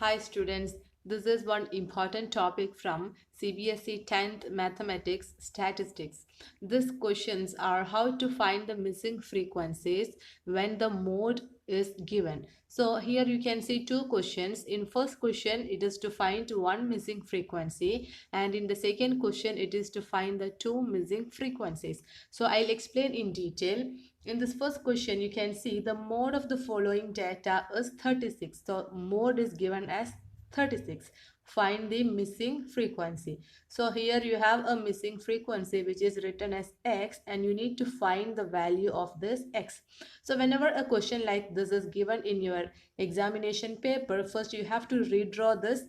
Hi students, this is one important topic from CBSE 10th Mathematics Statistics. These questions are how to find the missing frequencies when the mode is given. So here you can see two questions. In first question it is to find one missing frequency, and in the second question it is to find the two missing frequencies. So I'll explain in detail. In this first question, you can see the mode of the following data is 36. So mode is given as 36. Find the missing frequency. So here you have a missing frequency which is written as x, and you need to find the value of this x. So whenever a question like this is given in your examination paper, first you have to redraw this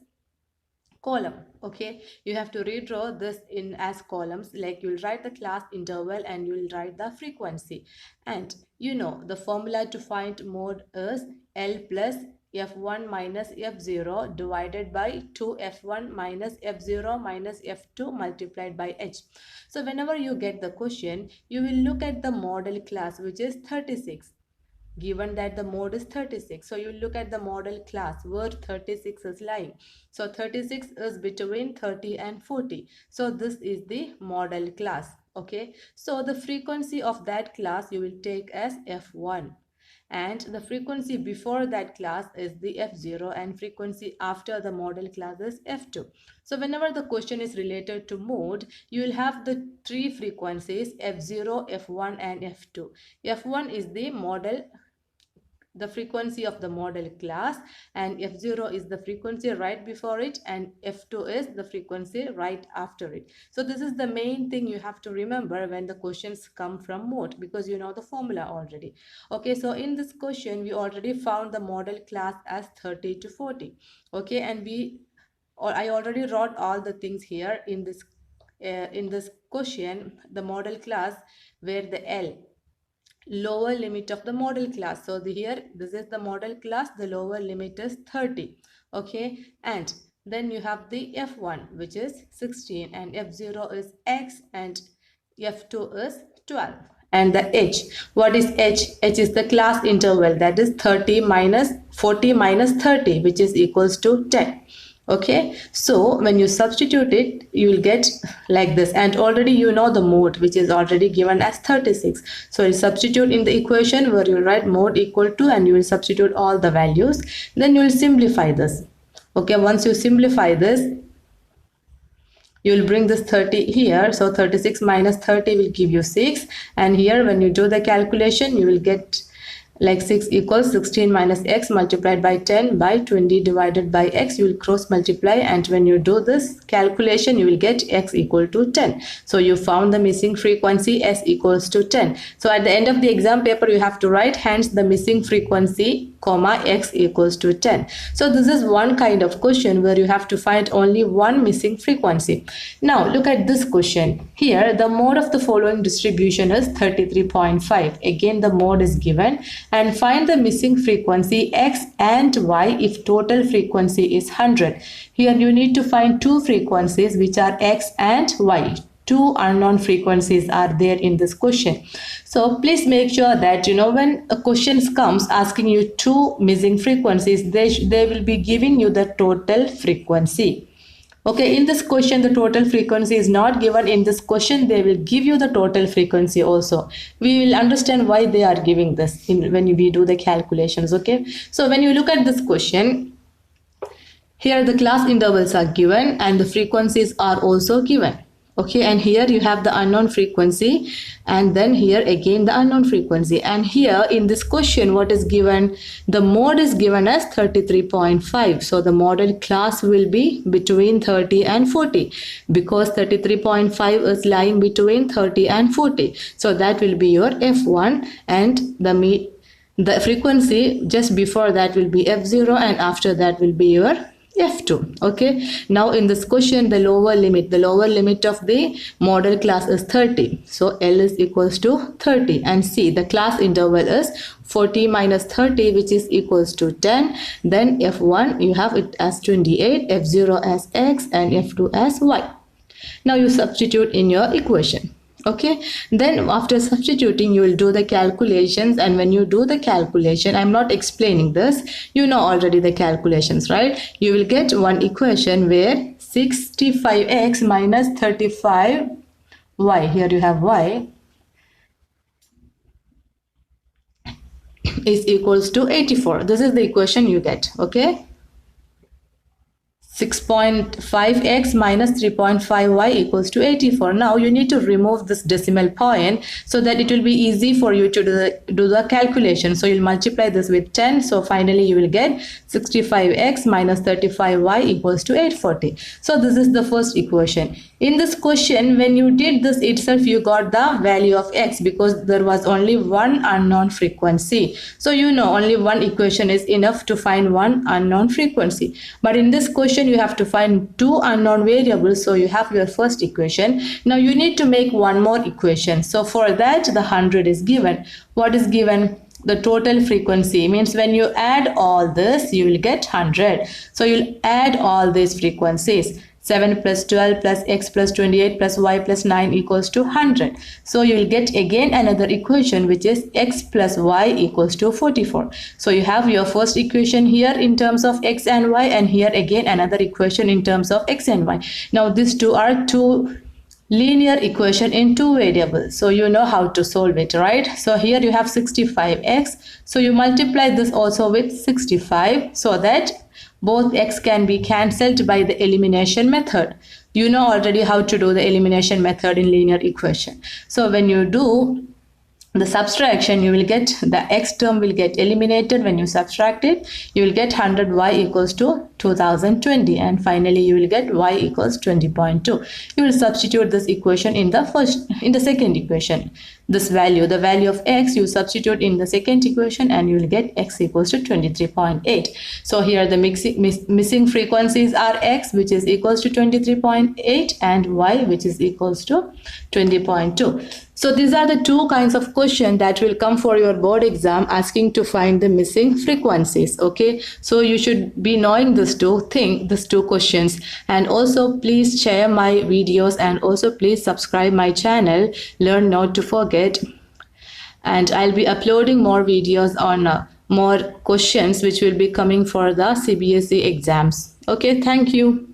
column. Okay, you have to redraw this in as columns, like you'll write the class interval and you'll write the frequency. And you know the formula to find mode is L plus f1 minus f0 divided by 2f1 minus f0 minus f2 multiplied by h. So whenever you get the question, you will look at the model class which is 36, given that the mode is 36. So you look at the model class where 36 is lying. So 36 is between 30 and 40. So this is the model class. Okay, so the frequency of that class you will take as f1, and the frequency before that class is the f0, and frequency after the model class is f2. So whenever the question is related to mode, you will have the three frequencies f0, f1 and f2. F1 is the model, the frequency of the model class, and f0 is the frequency right before it, and f2 is the frequency right after it. So this is the main thing you have to remember when the questions come from mode, because you know the formula already. Okay, so in this question we already found the model class as 30 to 40. Okay, and I already wrote all the things here in this question. The model class where the L, lower limit of the model class. So here this is the model class, the lower limit is 30. Okay, and then you have the f1 which is 16, and f0 is x, and f2 is 12. And the h, what is h? H is the class interval, that is 30 minus 40 minus 30, which is equals to 10. Okay, so when you substitute it, you will get like this, and already you know the mode which is already given as 36. So you substitute in the equation where you write mode equal to, and you will substitute all the values. Then you will simplify this. Okay, once you simplify this, you will bring this 30 here. So 36 minus 30 will give you 6, and here when you do the calculation, you will get like 6 equals 16 minus x multiplied by 10 by 20 divided by x. You will cross multiply, and when you do this calculation, you will get x equal to 10. So you found the missing frequency s equals to 10. So at the end of the exam paper, you have to write hence the missing frequency comma x equals to 10. So this is one kind of question where you have to find only one missing frequency. Now look at this question. Here the mode of the following distribution is 33.5. Again the mode is given, and find the missing frequency x and y if total frequency is 100. Here you need to find two frequencies which are x and y. Two unknown frequencies are there in this question. So please make sure that when a question comes asking you two missing frequencies, they will be giving you the total frequency. Okay, in this question the total frequency is not given. In this question they will give you the total frequency also. We will understand why they are giving this when we do the calculations. Okay, so when you look at this question, here the class intervals are given and the frequencies are also given. Okay, and here you have the unknown frequency, and then here again the unknown frequency. And here in this question what is given, the mode is given as 33.5. so the model class will be between 30 and 40, because 33.5 is lying between 30 and 40. So that will be your f1, and the frequency just before that will be f0, and after that will be your f2. Okay, now in this question the lower limit of the model class is 30. So L is equals to 30, and C, the class interval is 40 minus 30, which is equals to 10. Then f1 you have it as 28, f0 as x, and f2 as y. Now you substitute in your equation. Okay, then after substituting, you will do the calculations, and when you do the calculation, I'm not explaining this, you know already the calculations, right? You will get one equation where 65x minus 35y, here you have y, is equals to 84. This is the equation you get. Okay, 6.5x minus 3.5y equals to 84. Now you need to remove this decimal point so that it will be easy for you to do the calculation. So you'll multiply this with 10. So finally you will get 65x minus 35y equals to 840. So this is the first equation. In this question, when you did this itself, you got the value of x because there was only one unknown frequency. So you know only one equation is enough to find one unknown frequency. But in this question, you have to find two unknown variables. So you have your first equation. Now you need to make one more equation. So for that, the 100 is given. What is given? The total frequency means when you add all this, you will get 100. So you'll add all these frequencies. 7 plus 12 plus x plus 28 plus y plus 9 equals to 100. So you will get again another equation which is x plus y equals to 44. So you have your first equation here in terms of x and y, and here again another equation in terms of x and y. Now these two are two linear equation in two variables, so you know how to solve it, right? So here you have 65x, so you multiply this also with 65 so that both x can be cancelled by the elimination method. You know already how to do the elimination method in linear equation. So when you do the subtraction, you will get the x term will get eliminated. When you subtract it, you will get 100y equals to 2020, and finally you will get y equals 20.2. You will substitute this equation in the second equation. This value, the value of x, you substitute in the second equation and you will get x equals to 23.8. So here the missing frequencies are x, which is equals to 23.8, and y, which is equals to 20.2. So these are the two kinds of questions that will come for your board exam, asking to find the missing frequencies. Okay, so you should be knowing these two questions, and also please share my videos, and also please subscribe my channel, Learn Not to Forget, and I'll be uploading more videos on more questions which will be coming for the CBSE exams. Okay, thank you.